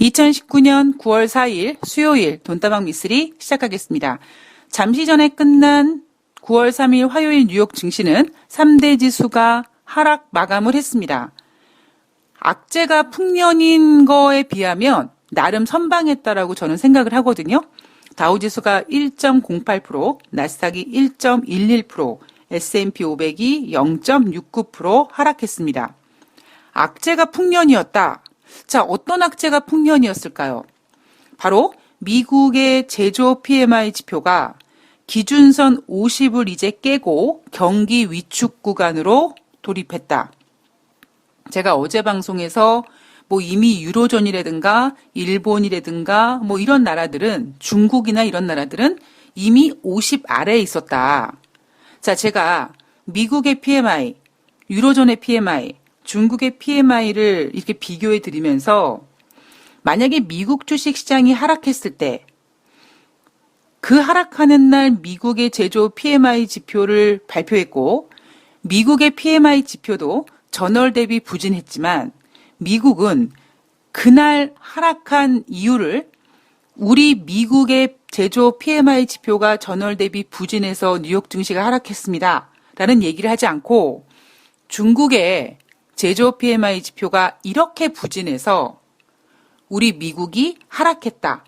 2019년 9월 4일 수요일 돈다방 미쓰리 시작하겠습니다. 잠시 전에 끝난 9월 3일 화요일 뉴욕 증시는 3대 지수가 하락 마감을 했습니다. 악재가 풍년인 거에 비하면 나름 선방했다라고 저는 생각을 하거든요. 다우지수가 1.08%, 나스닥이 1.11%, S&P 500이 0.69% 하락했습니다. 악재가 풍년이었다. 자, 어떤 악재가 풍년이었을까요? 바로 미국의 제조 PMI 지표가 기준선 50을 이제 깨고 경기 위축 구간으로 돌입했다. 제가 어제 방송에서 이미 유로존이라든가 일본이라든가 이런 나라들은, 중국이나 이런 나라들은 이미 50 아래에 있었다. 자, 제가 미국의 PMI, 유로존의 PMI, 중국의 PMI를 이렇게 비교해 드리면서 만약에 미국 주식 시장이 하락했을 때 그 하락하는 날 미국의 제조 PMI 지표를 발표했고 미국의 PMI 지표도 전월 대비 부진했지만 미국은 그날 하락한 이유를 우리 미국의 제조 PMI 지표가 전월 대비 부진해서 뉴욕 증시가 하락했습니다. 라는 얘기를 하지 않고 중국의 제조 PMI 지표가 이렇게 부진해서 우리 미국이 하락했다.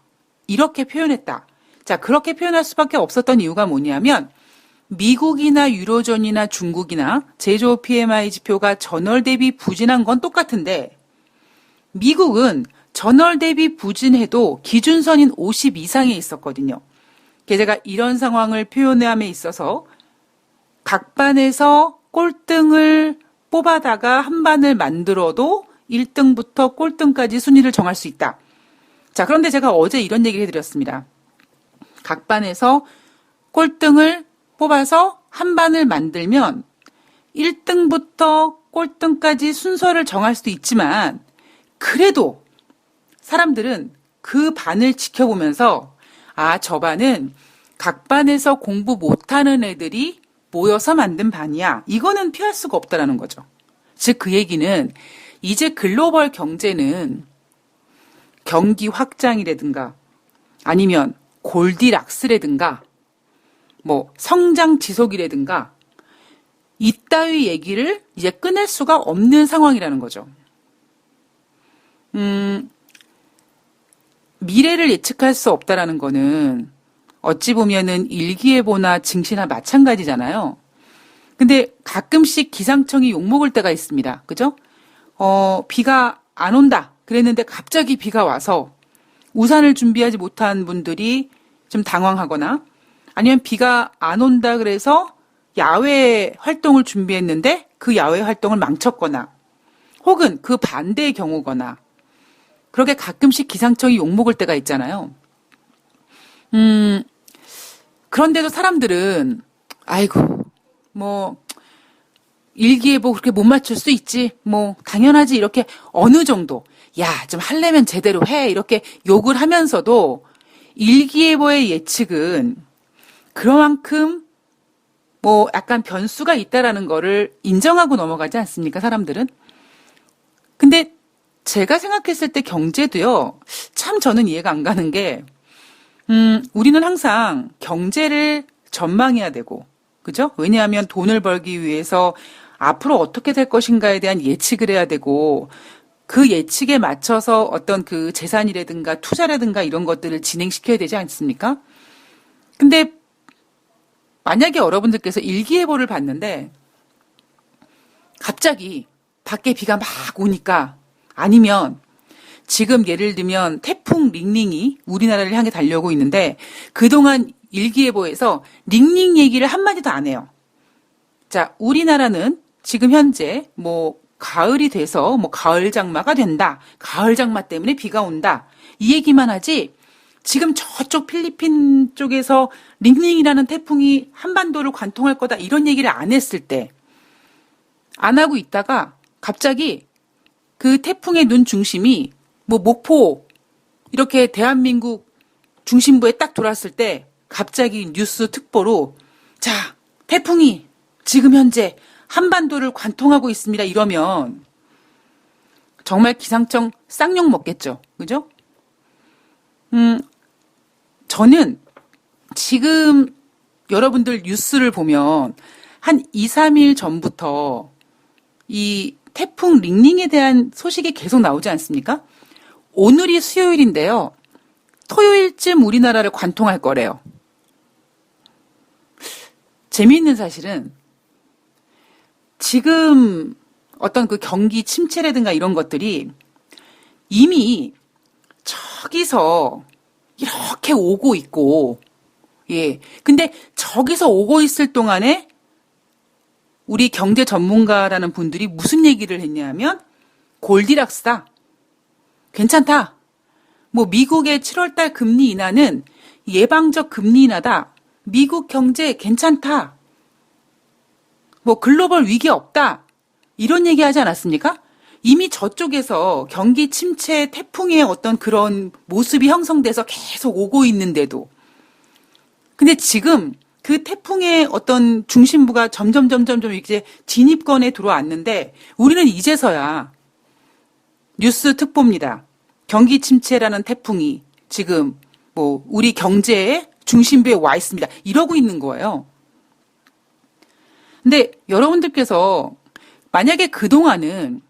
이렇게 표현했다. 자, 그렇게 표현할 수밖에 없었던 이유가 뭐냐면 미국이나 유로존이나 중국이나 제조 PMI 지표가 전월 대비 부진한 건 똑같은데 미국은 전월 대비 부진해도 기준선인 50 이상에 있었거든요. 제가 이런 상황을 표현함에 있어서 각반에서 꼴등을 뽑아다가 한 반을 만들어도 1등부터 꼴등까지 순위를 정할 수 있다. 자, 그런데 제가 어제 이런 얘기를 해드렸습니다. 각반에서 꼴등을 뽑아서 한 반을 만들면 1등부터 꼴등까지 순서를 정할 수도 있지만 그래도 사람들은 그 반을 지켜보면서 저 반은 각반에서 공부 못하는 애들이 모여서 만든 반이야. 이거는 피할 수가 없다라는 거죠. 즉 그 얘기는 이제 글로벌 경제는 경기 확장이라든가 아니면 골디락스라든가 성장 지속이라든가 이따위 얘기를 이제 꺼낼 수가 없는 상황이라는 거죠. 미래를 예측할 수 없다라는 거는 어찌 보면은 일기예보나 증시나 마찬가지잖아요. 근데 가끔씩 기상청이 욕먹을 때가 있습니다. 그죠? 비가 안 온다. 그랬는데 갑자기 비가 와서 우산을 준비하지 못한 분들이 좀 당황하거나 아니면 비가 안 온다 그래서 야외 활동을 준비했는데 그 야외 활동을 망쳤거나 혹은 그 반대의 경우거나 그렇게 가끔씩 기상청이 욕먹을 때가 있잖아요. 그런데도 사람들은 아이고 일기예보 그렇게 못 맞출 수 있지 당연하지 이렇게 어느 정도 좀 하려면 제대로 해 이렇게 욕을 하면서도 일기예보의 예측은 그만큼 약간 변수가 있다라는 거를 인정하고 넘어가지 않습니까 사람들은? 근데 제가 생각했을 때 경제도요 참 저는 이해가 안 가는 게 우리는 항상 경제를 전망해야 되고 그죠? 왜냐하면 돈을 벌기 위해서 앞으로 어떻게 될 것인가에 대한 예측을 해야 되고 그 예측에 맞춰서 어떤 그 재산이라든가 투자라든가 이런 것들을 진행시켜야 되지 않습니까? 근데 만약에 여러분들께서 일기예보를 봤는데 갑자기 밖에 비가 막 오니까 아니면 지금 예를 들면 태풍 링링이 우리나라를 향해 달려오고 있는데 그동안 일기예보에서 링링 얘기를 한마디도 안 해요. 자, 우리나라는 지금 현재 가을이 돼서 가을 장마가 된다. 가을 장마 때문에 비가 온다. 이 얘기만 하지 지금 저쪽 필리핀 쪽에서 링링이라는 태풍이 한반도를 관통할 거다. 이런 얘기를 안 했을 때 안 하고 있다가 갑자기 그 태풍의 눈 중심이 목포 이렇게 대한민국 중심부에 딱 돌았을 때 갑자기 뉴스 특보로 자, 태풍이 지금 현재 한반도를 관통하고 있습니다. 이러면 정말 기상청 쌍욕 먹겠죠. 그죠? 저는 지금 여러분들 뉴스를 보면 한 2, 3일 전부터 이 태풍 링링에 대한 소식이 계속 나오지 않습니까? 오늘이 수요일인데요. 토요일쯤 우리나라를 관통할 거래요. 재미있는 사실은 지금 어떤 그 경기 침체라든가 이런 것들이 이미 저기서 이렇게 오고 있고, 예. 근데 저기서 오고 있을 동안에 우리 경제 전문가라는 분들이 무슨 얘기를 했냐면 골디락스다. 괜찮다. 뭐 미국의 7월달 금리 인하는 예방적 금리 인하다. 미국 경제 괜찮다. 뭐 글로벌 위기 없다. 이런 얘기 하지 않았습니까? 이미 저쪽에서 경기 침체 태풍의 어떤 그런 모습이 형성돼서 계속 오고 있는데도. 근데 지금 그 태풍의 어떤 중심부가 점점 이제 진입권에 들어왔는데 우리는 이제서야 뉴스 특보입니다. 경기 침체라는 태풍이 지금 뭐 우리 경제의 중심부에 와 있습니다. 이러고 있는 거예요. 근데 여러분들께서 만약에 그동안은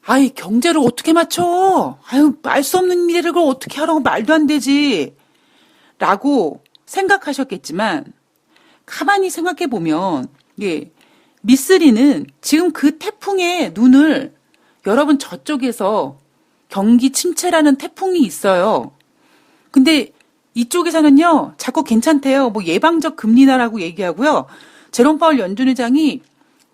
아이 경제를 어떻게 맞춰? 아유 알 수 없는 미래를 그걸 어떻게 하라고 말도 안 되지. 라고 생각하셨겠지만 가만히 생각해 보면 예, 미쓰리는 지금 그 태풍의 눈을 여러분 저쪽에서 경기 침체라는 태풍이 있어요. 근데 이쪽에서는요 자꾸 괜찮대요. 뭐 예방적 금리 인하라고 얘기하고요. 제롬 파월 연준 의장이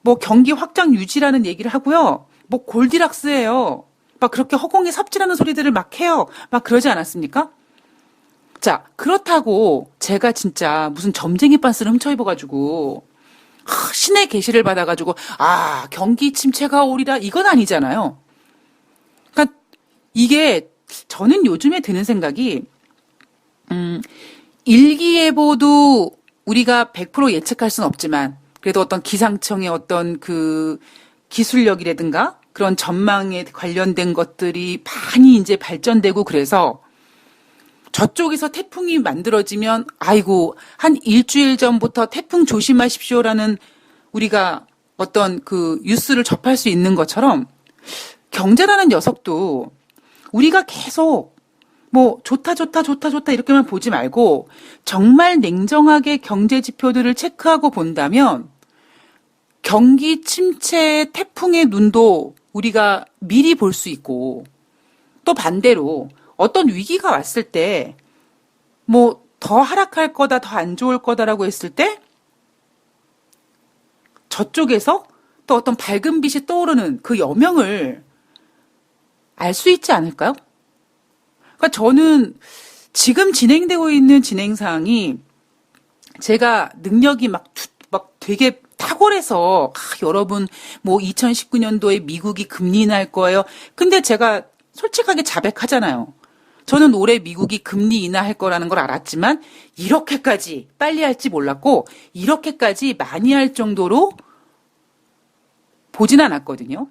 뭐 경기 확장 유지라는 얘기를 하고요. 뭐 골디락스예요. 막 그렇게 허공에 삽질하는 소리들을 막 해요. 막 그러지 않았습니까? 자, 그렇다고 제가 진짜 무슨 점쟁이 빤스를 훔쳐 입어가지고 신의 계시를 받아가지고 경기 침체가 오리라 이건 아니잖아요. 그러니까 이게 저는 요즘에 드는 생각이 일기예보도 우리가 100% 예측할 수는 없지만 그래도 어떤 기상청의 어떤 그 기술력이라든가 그런 전망에 관련된 것들이 많이 이제 발전되고 그래서 저쪽에서 태풍이 만들어지면 아이고 한 일주일 전부터 태풍 조심하십시오라는 우리가 어떤 그 뉴스를 접할 수 있는 것처럼 경제라는 녀석도 우리가 계속 뭐 좋다 이렇게만 보지 말고 정말 냉정하게 경제 지표들을 체크하고 본다면 경기 침체 태풍의 눈도 우리가 미리 볼 수 있고 또 반대로 어떤 위기가 왔을 때 뭐 더 하락할 거다, 더 안 좋을 거다라고 했을 때 저쪽에서 또 어떤 밝은 빛이 떠오르는 그 여명을 알 수 있지 않을까요? 그러니까 저는 지금 진행되고 있는 진행사항이 제가 능력이 막 되게 탁월해서 여러분 뭐 2019년도에 미국이 금리 인하할 거예요. 근데 제가 솔직하게 자백하잖아요. 저는 올해 미국이 금리 인하할 거라는 걸 알았지만 이렇게까지 빨리 할지 몰랐고 이렇게까지 많이 할 정도로 보진 않았거든요.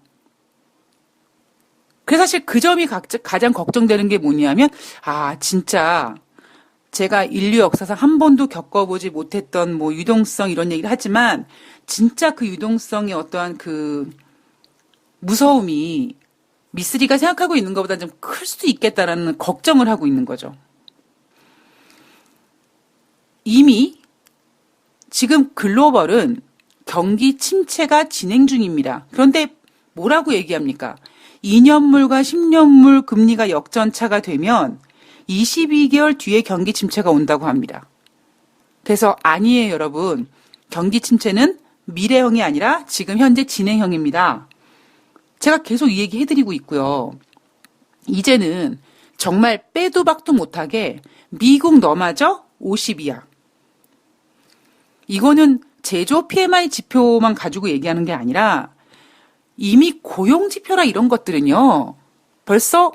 그래서 사실 그 점이 가장 걱정되는 게 뭐냐면 진짜 제가 인류 역사상 한 번도 겪어보지 못했던 뭐 유동성 이런 얘기를 하지만 진짜 그 유동성의 어떠한 그 무서움이 미쓰리가 생각하고 있는 것보다 좀 클 수도 있겠다라는 걱정을 하고 있는 거죠. 이미 지금 글로벌은 경기 침체가 진행 중입니다. 그런데 뭐라고 얘기합니까? 2년물과 10년물 금리가 역전차가 되면 22개월 뒤에 경기 침체가 온다고 합니다. 그래서 아니에요, 여러분. 경기 침체는 미래형이 아니라 지금 현재 진행형입니다. 제가 계속 이 얘기 해드리고 있고요. 이제는 정말 빼도 박도 못하게 미국 너마저 50이야. 이거는 제조 PMI 지표만 가지고 얘기하는 게 아니라 이미 고용 지표라 이런 것들은요. 벌써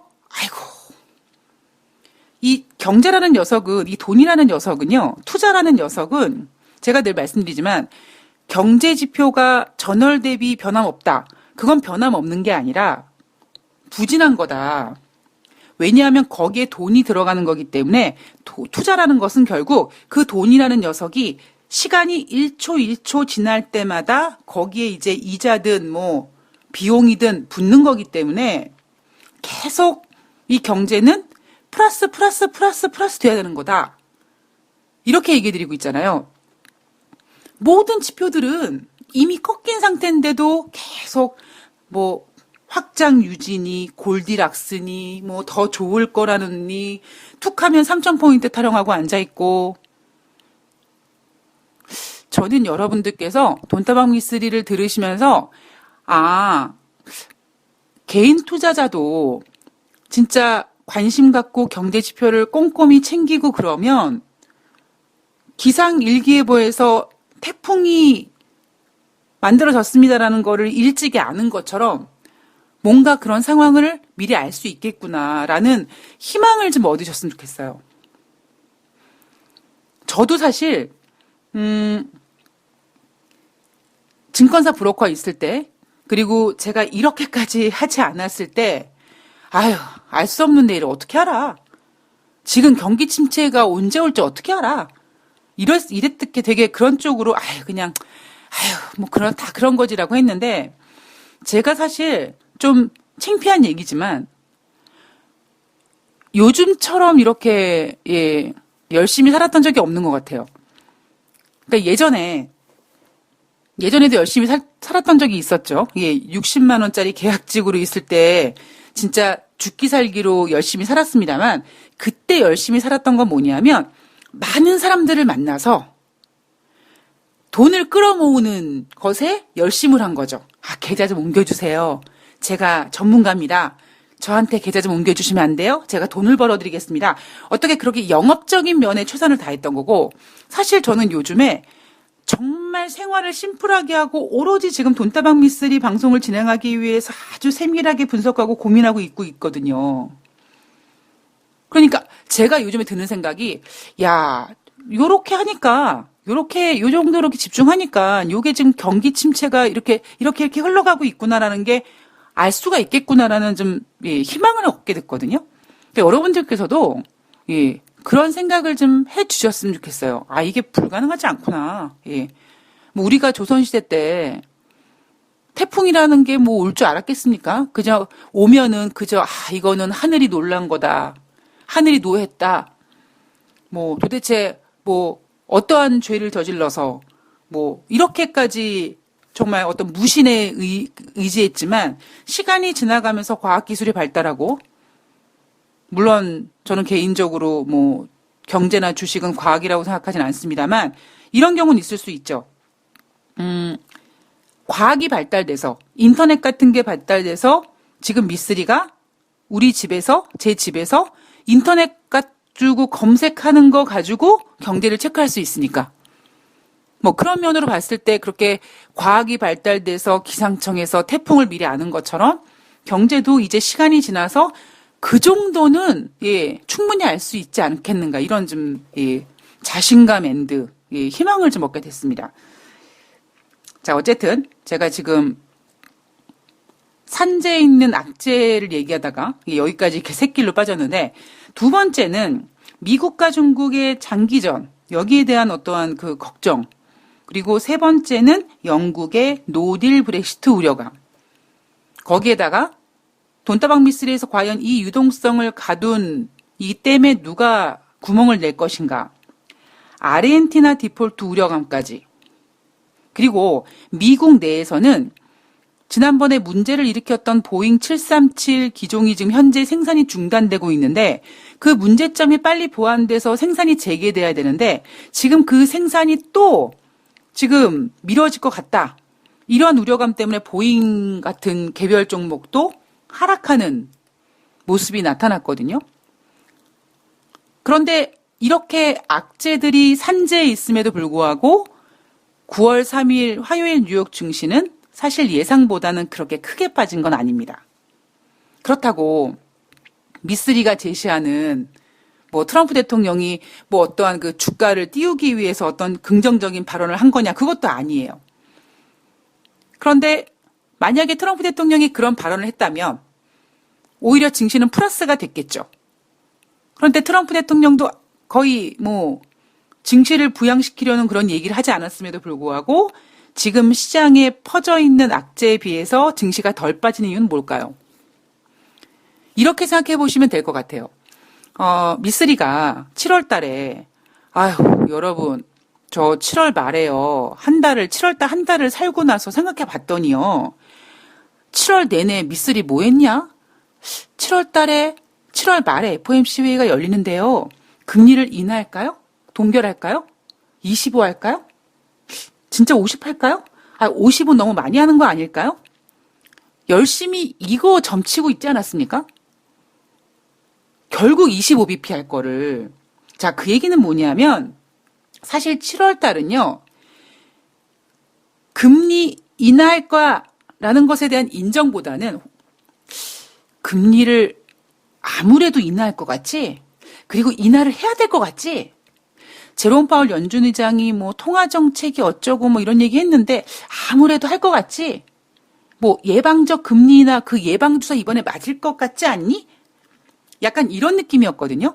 이 경제라는 녀석은, 이 돈이라는 녀석은요. 투자라는 녀석은 제가 늘 말씀드리지만 경제 지표가 전월 대비 변함없다. 그건 변함없는 게 아니라 부진한 거다. 왜냐하면 거기에 돈이 들어가는 거기 때문에 투자라는 것은 결국 그 돈이라는 녀석이 시간이 1초 1초 지날 때마다 거기에 이제 이자든 뭐 비용이든 붙는 거기 때문에 계속 이 경제는 플러스 플러스 플러스 플러스 돼야 되는 거다. 이렇게 얘기해 드리고 있잖아요. 모든 지표들은 이미 꺾인 상태인데도 계속 뭐 확장 유지니 골디락스니 뭐 더 좋을 거라느니 툭하면 3,000포인트 타령하고 앉아있고, 저는 여러분들께서 돈다방 미쓰리를 들으시면서 개인 투자자도 진짜 관심 갖고 경제 지표를 꼼꼼히 챙기고 그러면 기상일기예보에서 태풍이 만들어졌습니다라는 거를 일찍이 아는 것처럼 뭔가 그런 상황을 미리 알 수 있겠구나라는 희망을 좀 얻으셨으면 좋겠어요. 저도 사실 증권사 브로커 있을 때, 그리고 제가 이렇게까지 하지 않았을 때, 알 수 없는 내일을 어떻게 알아? 지금 경기 침체가 언제 올지 어떻게 알아? 이랬듯게 되게 그런 쪽으로, 다 그런 거지라고 했는데, 제가 사실 좀 창피한 얘기지만, 요즘처럼 이렇게, 열심히 살았던 적이 없는 것 같아요. 그러니까 예전에도 열심히 살았던 적이 있었죠. 60만 원짜리 계약직으로 있을 때 진짜 죽기 살기로 열심히 살았습니다만, 그때 열심히 살았던 건 뭐냐면 많은 사람들을 만나서 돈을 끌어모으는 것에 열심을 한 거죠. 계좌 좀 옮겨주세요. 제가 전문가입니다. 저한테 계좌 좀 옮겨주시면 안 돼요? 제가 돈을 벌어드리겠습니다. 어떻게 그렇게 영업적인 면에 최선을 다했던 거고, 사실 저는 요즘에 정말 생활을 심플하게 하고 오로지 지금 돈다방 미쓰리 방송을 진행하기 위해서 아주 세밀하게 분석하고 고민하고 있거든요. 그러니까 제가 요즘에 드는 생각이, 요렇게 하니까, 요 정도로 이렇게 집중하니까 요게 지금 경기 침체가 이렇게 흘러가고 있구나라는 게 알 수가 있겠구나라는 좀 희망을 얻게 됐거든요. 그러니까 여러분들께서도 그런 생각을 좀 해주셨으면 좋겠어요. 이게 불가능하지 않구나. 뭐 우리가 조선시대 때 태풍이라는 게 뭐 올 줄 알았겠습니까? 그저 오면은 이거는 하늘이 놀란 거다. 하늘이 노했다. 뭐 도대체 뭐 어떠한 죄를 저질러서 뭐 이렇게까지 정말 어떤 무신에 의지했지만, 시간이 지나가면서 과학기술이 발달하고, 물론 저는 개인적으로 뭐 경제나 주식은 과학이라고 생각하진 않습니다만 이런 경우는 있을 수 있죠. 과학이 발달돼서, 인터넷 같은 게 발달돼서 지금 미쓰리가 우리 집에서, 제 집에서 인터넷 가지고 검색하는 거 가지고 경제를 체크할 수 있으니까, 뭐 그런 면으로 봤을 때 그렇게 과학이 발달돼서 기상청에서 태풍을 미리 아는 것처럼 경제도 이제 시간이 지나서 그 정도는 충분히 알 수 있지 않겠는가, 이런 좀 자신감 앤드 희망을 좀 얻게 됐습니다. 자, 어쨌든 제가 지금 산재에 있는 악재를 얘기하다가 여기까지 이렇게 샛길로 빠졌는데, 두 번째는 미국과 중국의 장기전, 여기에 대한 어떠한 그 걱정, 그리고 세 번째는 영국의 노딜 브렉시트 우려감, 거기에다가 돈다방 미쓰리에서 과연 이 유동성을 가둔 이 댐에 누가 구멍을 낼 것인가, 아르헨티나 디폴트 우려감까지, 그리고 미국 내에서는 지난번에 문제를 일으켰던 보잉 737 기종이 지금 현재 생산이 중단되고 있는데, 그 문제점이 빨리 보완돼서 생산이 재개돼야 되는데 지금 그 생산이 또 지금 미뤄질 것 같다. 이러한 우려감 때문에 보잉 같은 개별 종목도 하락하는 모습이 나타났거든요. 그런데 이렇게 악재들이 산재에 있음에도 불구하고 9월 3일 화요일 뉴욕 증시는 사실 예상보다는 그렇게 크게 빠진 건 아닙니다. 그렇다고 미쓰리가 제시하는 뭐 트럼프 대통령이 뭐 어떠한 그 주가를 띄우기 위해서 어떤 긍정적인 발언을 한 거냐, 그것도 아니에요. 그런데 만약에 트럼프 대통령이 그런 발언을 했다면 오히려 증시는 플러스가 됐겠죠. 그런데 트럼프 대통령도 거의 뭐 증시를 부양시키려는 그런 얘기를 하지 않았음에도 불구하고 지금 시장에 퍼져 있는 악재에 비해서 증시가 덜 빠지는 이유는 뭘까요? 이렇게 생각해 보시면 될 것 같아요. 미쓰리가 7월 달에, 아유, 여러분, 저 7월 말에요. 7월 달 한 달을 살고 나서 생각해 봤더니요. 7월 내내 미쓰리 뭐 했냐? 7월 말에 FOMC 회의가 열리는데요. 금리를 인하할까요? 동결할까요? 25 할까요? 진짜 50 할까요? 50은 너무 많이 하는 거 아닐까요? 열심히 이거 점치고 있지 않았습니까? 결국 25bp 할 거를. 자, 그 얘기는 뭐냐면 사실 7월 달은요. 금리 인하할 거라는 것에 대한 인정보다는 금리를 아무래도 인하할 것 같지? 그리고 인하를 해야 될 것 같지? 제롬 파월 연준 의장이 뭐 통화 정책이 어쩌고 뭐 이런 얘기 했는데 아무래도 할 것 같지? 뭐 예방적 금리 인하 그 예방 주사 이번에 맞을 것 같지 않니? 약간 이런 느낌이었거든요.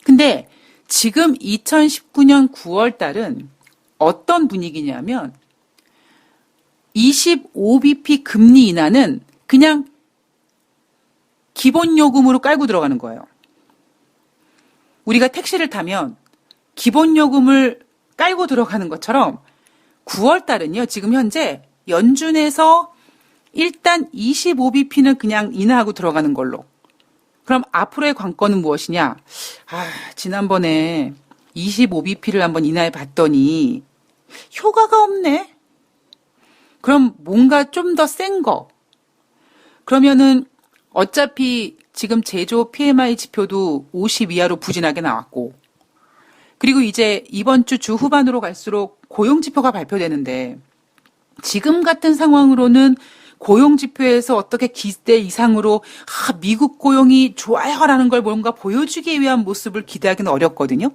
근데 지금 2019년 9월 달은 어떤 분위기냐면 25bp 금리 인하는 그냥 기본 요금으로 깔고 들어가는 거예요. 우리가 택시를 타면 기본 요금을 깔고 들어가는 것처럼 9월 달은요. 지금 현재 연준에서 일단 25bp는 그냥 인하하고 들어가는 걸로. 그럼 앞으로의 관건은 무엇이냐? 지난번에 25bp를 한번 인하해 봤더니 효과가 없네. 그럼 뭔가 좀 더 센 거. 그러면은 어차피 지금 제조 PMI 지표도 50 이하로 부진하게 나왔고, 그리고 이제 이번 주 후반으로 갈수록 고용 지표가 발표되는데, 지금 같은 상황으로는 고용 지표에서 어떻게 기대 이상으로 미국 고용이 좋아요라는 걸 뭔가 보여주기 위한 모습을 기대하기는 어렵거든요.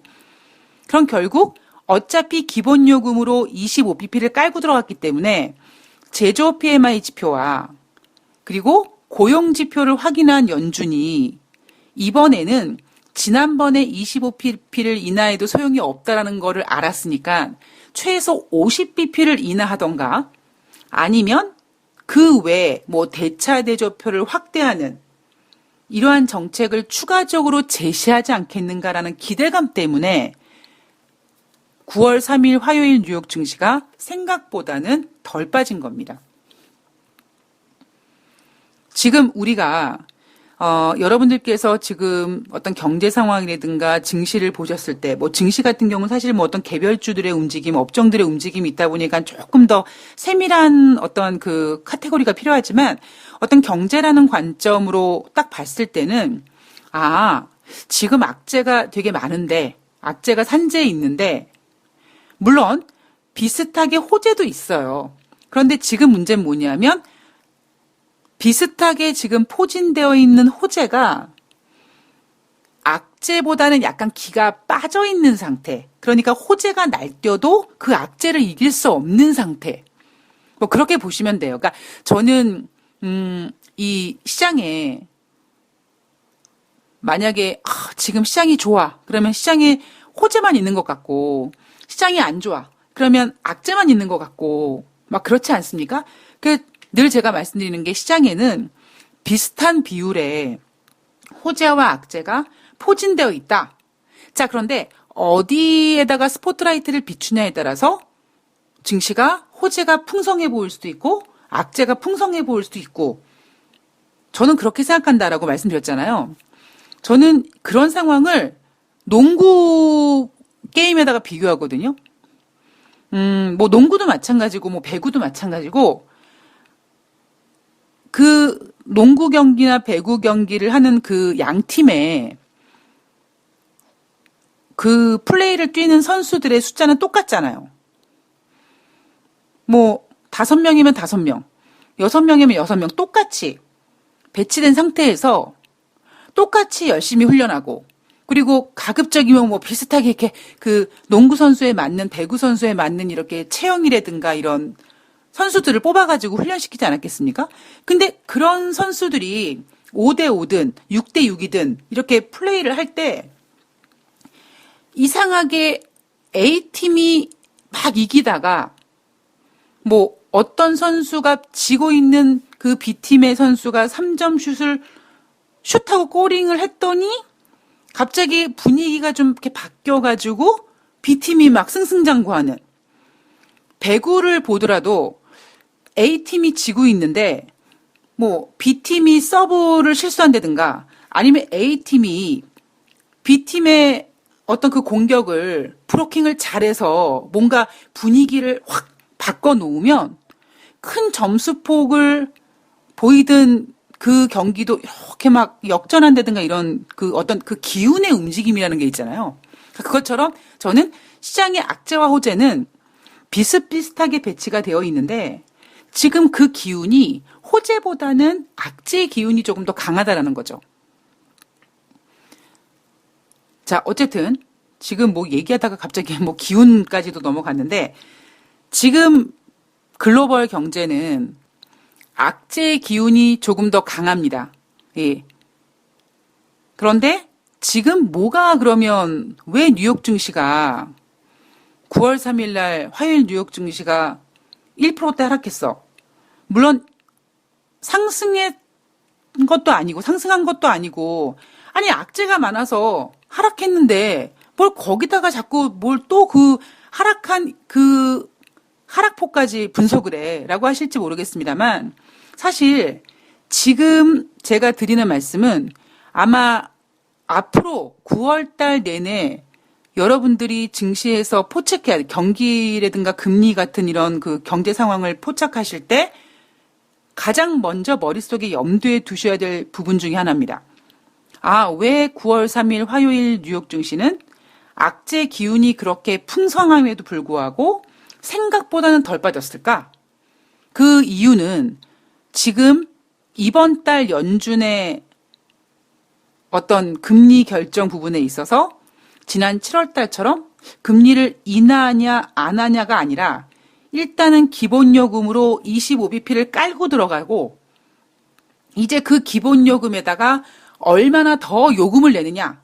그럼 결국 어차피 기본 요금으로 25bp를 깔고 들어갔기 때문에 제조 PMI 지표와 그리고 고용 지표를 확인한 연준이 이번에는 지난번에 25bp를 인하해도 소용이 없다라는 거를 알았으니까 최소 50bp를 인하하던가 아니면 그 외에 뭐 대차 대조표를 확대하는 이러한 정책을 추가적으로 제시하지 않겠는가라는 기대감 때문에 9월 3일 화요일 뉴욕 증시가 생각보다는 덜 빠진 겁니다. 지금 우리가 여러분들께서 지금 어떤 경제 상황이라든가 증시를 보셨을 때, 뭐 증시 같은 경우는 사실 뭐 어떤 개별주들의 움직임, 업종들의 움직임이 있다 보니까 조금 더 세밀한 어떤 그 카테고리가 필요하지만 어떤 경제라는 관점으로 딱 봤을 때는 지금 악재가 되게 많은데, 악재가 산재에 있는데, 물론 비슷하게 호재도 있어요. 그런데 지금 문제는 뭐냐면 비슷하게 지금 포진되어 있는 호재가 악재보다는 약간 기가 빠져 있는 상태. 그러니까 호재가 날뛰어도 그 악재를 이길 수 없는 상태. 뭐 그렇게 보시면 돼요. 그러니까 저는 이 시장에 만약에 지금 시장이 좋아. 그러면 시장에 호재만 있는 것 같고 시장이 안 좋아. 그러면 악재만 있는 것 같고 막 그렇지 않습니까? 늘 제가 말씀드리는 게 시장에는 비슷한 비율의 호재와 악재가 포진되어 있다. 자, 그런데 어디에다가 스포트라이트를 비추냐에 따라서 증시가 호재가 풍성해 보일 수도 있고 악재가 풍성해 보일 수도 있고 저는 그렇게 생각한다라고 말씀드렸잖아요. 저는 그런 상황을 농구 게임에다가 비교하거든요. 뭐 농구도 마찬가지고 뭐 배구도 마찬가지고 그 농구 경기나 배구 경기를 하는 그 양 팀의 그 플레이를 뛰는 선수들의 숫자는 똑같잖아요. 뭐 5명이면 5명, 6명이면 6명 똑같이 배치된 상태에서 똑같이 열심히 훈련하고 그리고 가급적이면 뭐 비슷하게 이렇게 그 농구 선수에 맞는 배구 선수에 맞는 이렇게 체형이라든가 이런 선수들을 뽑아가지고 훈련시키지 않았겠습니까? 근데 그런 선수들이 5대5든 6대6이든 이렇게 플레이를 할 때 이상하게 A팀이 막 이기다가 뭐 어떤 선수가 지고 있는 그 B팀의 선수가 3점 슛을 슛하고 꼬링을 했더니 갑자기 분위기가 좀 이렇게 바뀌어가지고 B팀이 막 승승장구하는, 배구를 보더라도 A팀이 지고 있는데 뭐 B팀이 서브를 실수한다든가 아니면 A팀이 B팀의 어떤 그 공격을 브로킹을 잘해서 뭔가 분위기를 확 바꿔놓으면 큰 점수폭을 보이던 그 경기도 이렇게 막 역전한다든가 이런 그 어떤 그 기운의 움직임이라는 게 있잖아요. 그것처럼 저는 시장의 악재와 호재는 비슷비슷하게 배치가 되어 있는데 지금 그 기운이 호재보다는 악재의 기운이 조금 더 강하다라는 거죠. 자, 어쨌든 지금 뭐 얘기하다가 갑자기 뭐 기운까지도 넘어갔는데 지금 글로벌 경제는 악재의 기운이 조금 더 강합니다. 예. 그런데 지금 뭐가 그러면 왜 뉴욕 증시가 9월 3일 날 화요일 뉴욕 증시가 1%대 하락했어. 물론 상승한 것도 아니고 아니 악재가 많아서 하락했는데 뭘 거기다가 자꾸 뭘 또 그 하락한 그 하락폭까지 분석을 해라고 하실지 모르겠습니다만 사실 지금 제가 드리는 말씀은 아마 앞으로 9월 달 내내 여러분들이 증시에서 포착해야 돼. 경기라든가 금리 같은 이런 그 경제 상황을 포착하실 때 가장 먼저 머릿속에 염두에 두셔야 될 부분 중에 하나입니다. 아, 왜 9월 3일 화요일 뉴욕 증시는 악재 기운이 그렇게 풍성함에도 불구하고 생각보다는 덜 빠졌을까? 그 이유는 지금 이번 달 연준의 어떤 금리 결정 부분에 있어서 지난 7월 달처럼 금리를 인하하냐 안 하냐가 아니라 일단은 기본요금으로 25bp를 깔고 들어가고 이제 그 기본요금에다가 얼마나 더 요금을 내느냐,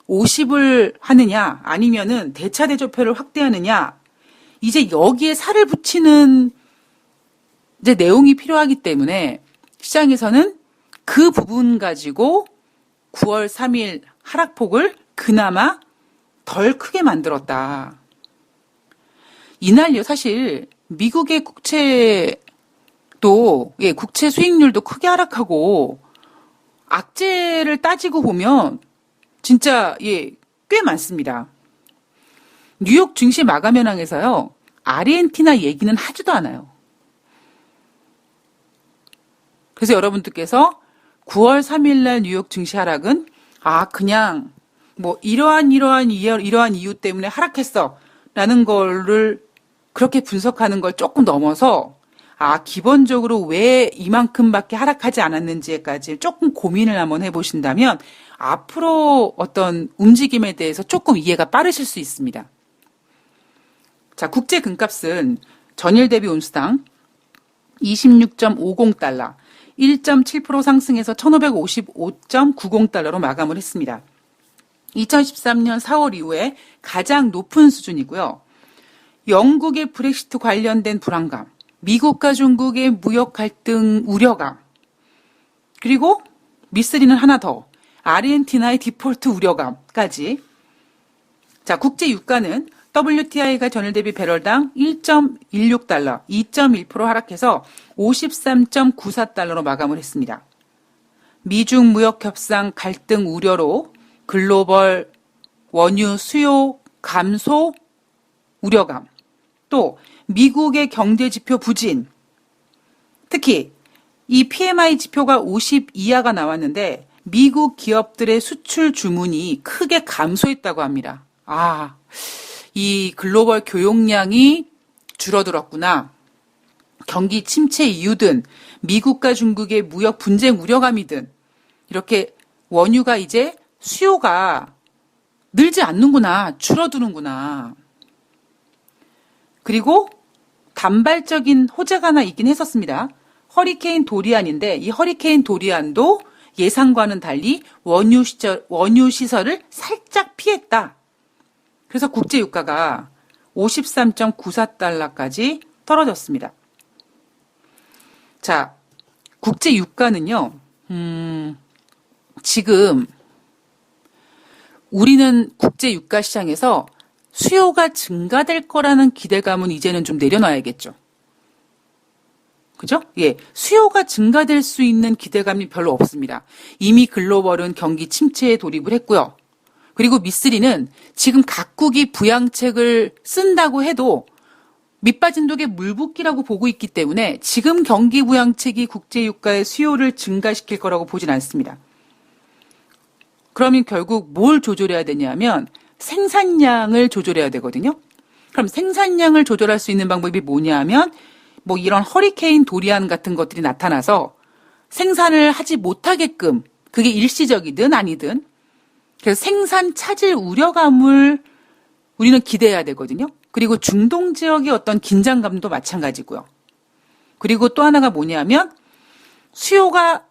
50을 하느냐 아니면은 대차대조표를 확대하느냐, 이제 여기에 살을 붙이는 이제 내용이 필요하기 때문에 시장에서는 그 부분 가지고 9월 3일 하락폭을 그나마 덜 크게 만들었다. 이날요, 사실 미국의 국채도, 예, 국채 수익률도 크게 하락하고 악재를 따지고 보면 진짜, 예, 꽤 많습니다. 뉴욕 증시 마감 현황에서요, 아르헨티나 얘기는 하지도 않아요. 그래서 여러분들께서 9월 3일 날 뉴욕 증시 하락은 그냥 뭐 이러한 이유 때문에 하락했어 라는 거를 그렇게 분석하는 걸 조금 넘어서 기본적으로 왜 이만큼밖에 하락하지 않았는지에까지 조금 고민을 한번 해보신다면 앞으로 어떤 움직임에 대해서 조금 이해가 빠르실 수 있습니다. 자, 국제 금값은 전일 대비 온수당 26.50달러, 1.7% 상승해서 1555.90달러로 마감을 했습니다. 2013년 4월 이후에 가장 높은 수준이고요. 영국의 브렉시트 관련된 불안감, 미국과 중국의 무역 갈등 우려감, 그리고 미쓰리는 하나 더, 아르헨티나의 디폴트 우려감까지. 자, 국제 유가는 WTI가 전일 대비 배럴당 1.16달러, 2.1% 하락해서 53.94달러로 마감을 했습니다. 미중 무역 협상 갈등 우려로 글로벌 원유 수요 감소 우려감, 또 미국의 경제 지표 부진, 특히 이 PMI 지표가 50 이하가 나왔는데 미국 기업들의 수출 주문이 크게 감소했다고 합니다. 이 글로벌 교역량이 줄어들었구나. 경기 침체 이유든 미국과 중국의 무역 분쟁 우려감이든 이렇게 원유가 이제 수요가 늘지 않는구나, 줄어드는구나. 그리고 단발적인 호재가 하나 있긴 했었습니다. 허리케인 도리안인데 이 허리케인 도리안도 예상과는 달리 원유 시설을 살짝 피했다. 그래서 국제 유가가 53.94달러까지 떨어졌습니다. 자, 국제 유가는요, 지금 우리는 국제 유가 시장에서 수요가 증가될 거라는 기대감은 이제는 좀 내려놔야겠죠. 그죠? 예. 수요가 증가될 수 있는 기대감이 별로 없습니다. 이미 글로벌은 경기 침체에 돌입을 했고요. 그리고 미쓰리는 지금 각국이 부양책을 쓴다고 해도 밑빠진 독에 물 붓기라고 보고 있기 때문에 지금 경기 부양책이 국제 유가의 수요를 증가시킬 거라고 보진 않습니다. 그러면 결국 뭘 조절해야 되냐면 생산량을 조절해야 되거든요. 그럼 생산량을 조절할 수 있는 방법이 뭐냐면 뭐 이런 허리케인 도리안 같은 것들이 나타나서 생산을 하지 못하게끔 그게 일시적이든 아니든 그래서 생산 차질 우려감을 우리는 기대해야 되거든요. 그리고 중동 지역의 어떤 긴장감도 마찬가지고요. 그리고 또 하나가 뭐냐면 수요가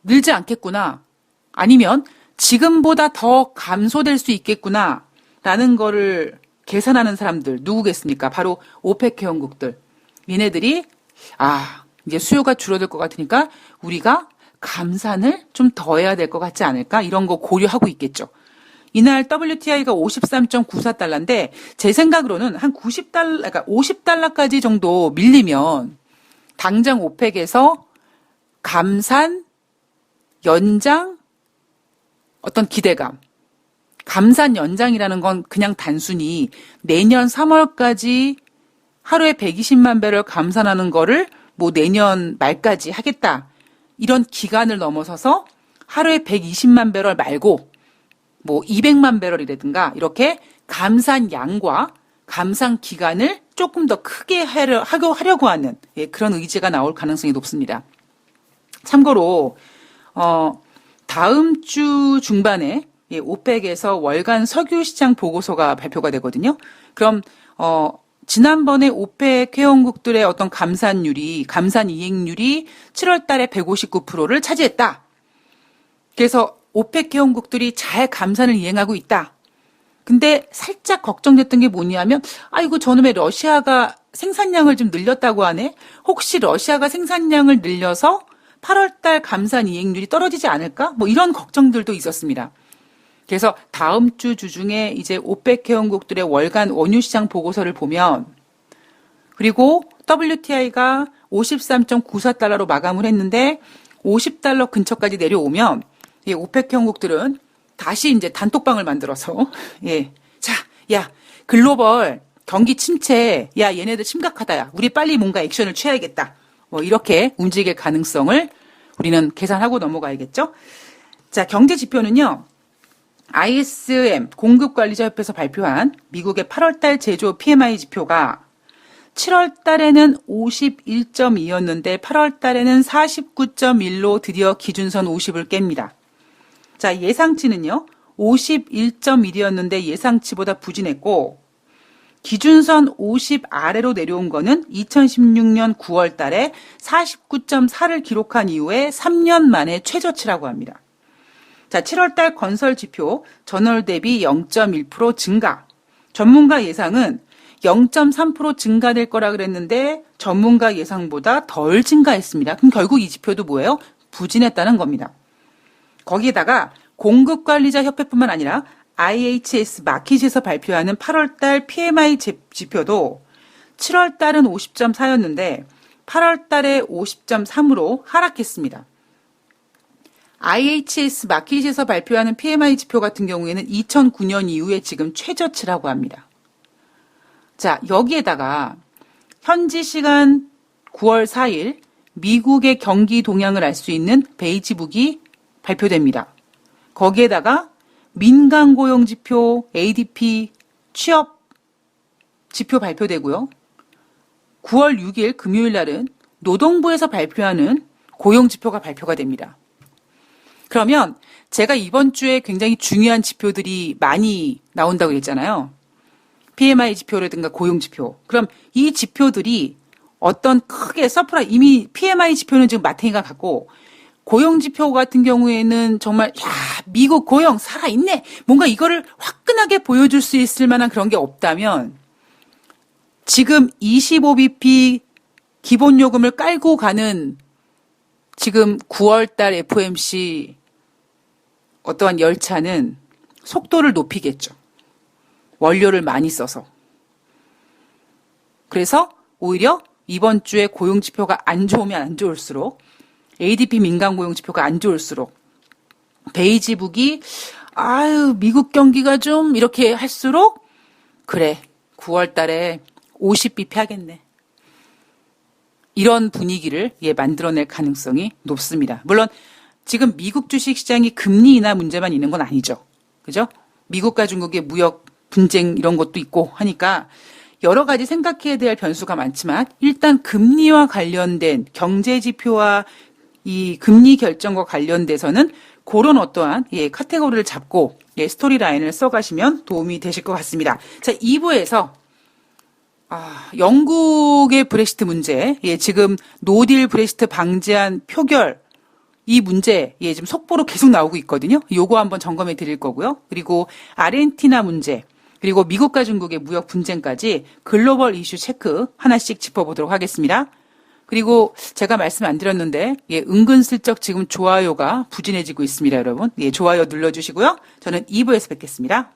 늘지 않겠구나. 아니면 지금보다 더 감소될 수 있겠구나라는 거를 계산하는 사람들 누구겠습니까? 바로 오펙 회원국들. 얘네들이 이제 수요가 줄어들 것 같으니까 우리가 감산을 좀 더 해야 될 것 같지 않을까? 이런 거 고려하고 있겠죠. 이날 WTI가 53.94달러인데 제 생각으로는 한 90달러, 그러니까 50달러까지 정도 밀리면 당장 오펙에서 감산, 연장, 어떤 기대감. 감산 연장이라는 건 그냥 단순히 내년 3월까지 하루에 120만 배럴 감산하는 거를 뭐 내년 말까지 하겠다. 이런 기간을 넘어서서 하루에 120만 배럴 말고 뭐 200만 배럴이라든가 이렇게 감산 양과 감산 기간을 조금 더 크게 하려고 하는 그런 의지가 나올 가능성이 높습니다. 참고로 다음 주 중반에 오펙에서 월간 석유 시장 보고서가 발표가 되거든요. 그럼 지난번에 오펙 회원국들의 어떤 감산 이행률이 7월 달에 159%를 차지했다. 그래서 오펙 회원국들이 잘 감산을 이행하고 있다. 근데 살짝 걱정됐던 게 뭐냐면 이거 저놈의 러시아가 생산량을 좀 늘렸다고 하네. 혹시 러시아가 생산량을 늘려서 8월 달 감산 이행률이 떨어지지 않을까? 뭐 이런 걱정들도 있었습니다. 그래서 다음 주 주중에 이제 오펙 회원국들의 월간 원유 시장 보고서를 보면 그리고 WTI가 53.94달러로 마감을 했는데 50달러 근처까지 내려오면 오펙 회원국들은 다시 이제 단톡방을 만들어서 글로벌 경기 침체 얘네들 심각하다. 우리 빨리 뭔가 액션을 취해야겠다. 뭐 이렇게 움직일 가능성을 우리는 계산하고 넘어가야겠죠. 자, 경제 지표는요. ISM 공급관리자협회에서 발표한 미국의 8월달 제조 PMI 지표가 7월 달에는 51.2였는데 8월 달에는 49.1로 드디어 기준선 50을 깹니다. 자, 예상치는요. 51.1이었는데 예상치보다 부진했고 기준선 50 아래로 내려온 거는 2016년 9월 달에 49.4를 기록한 이후에 3년 만에 최저치라고 합니다. 자, 7월 달 건설 지표 전월 대비 0.1% 증가. 전문가 예상은 0.3% 증가될 거라 그랬는데 전문가 예상보다 덜 증가했습니다. 그럼 결국 이 지표도 뭐예요? 부진했다는 겁니다. 거기에다가 공급관리자 협회뿐만 아니라 IHS 마킷에서 발표하는 8월 달 PMI 지표도 7월 달은 50.4였는데 8월 달에 50.3으로 하락했습니다. IHS 마킷에서 발표하는 PMI 지표 같은 경우에는 2009년 이후에 지금 최저치라고 합니다. 자, 여기에다가 현지 시간 9월 4일 미국의 경기 동향을 알 수 있는 베이지북이 발표됩니다. 거기에다가 민간 고용 지표, ADP, 취업 지표 발표되고요. 9월 6일 금요일 날은 노동부에서 발표하는 고용 지표가 발표가 됩니다. 그러면 제가 이번 주에 굉장히 중요한 지표들이 많이 나온다고 했잖아요. PMI 지표라든가 고용 지표. 그럼 이 지표들이 어떤 크게 이미 PMI 지표는 지금 마탱이가 같고 고용지표 같은 경우에는 정말, 야, 미국 고용 살아있네. 뭔가 이거를 화끈하게 보여줄 수 있을 만한 그런 게 없다면, 지금 25bp 기본요금을 깔고 가는 지금 9월달 FOMC 어떠한 열차는 속도를 높이겠죠. 원료를 많이 써서. 그래서 오히려 이번 주에 고용지표가 안 좋으면 안 좋을수록 ADP 민간 고용지표가 안 좋을수록 베이지북이 미국 경기가 좀 이렇게 할수록 그래 9월 달에 50bp 하겠네. 이런 분위기를 만들어낼 가능성이 높습니다. 물론 지금 미국 주식시장이 금리 인하 문제만 있는 건 아니죠. 그죠? 미국과 중국의 무역 분쟁 이런 것도 있고 하니까 여러 가지 생각해야 될 변수가 많지만 일단 금리와 관련된 경제 지표와 이 금리 결정과 관련돼서는 그런 어떠한 카테고리를 잡고 스토리 라인을 써가시면 도움이 되실 것 같습니다. 자, 2부에서 영국의 브렉시트 문제, 지금 노딜 브렉시트 방지안 표결 이 문제 지금 속보로 계속 나오고 있거든요. 요거 한번 점검해 드릴 거고요. 그리고 아르헨티나 문제, 그리고 미국과 중국의 무역 분쟁까지 글로벌 이슈 체크 하나씩 짚어보도록 하겠습니다. 그리고 제가 말씀 안 드렸는데 은근슬쩍 지금 좋아요가 부진해지고 있습니다, 여러분. 좋아요 눌러주시고요. 저는 2부에서 뵙겠습니다.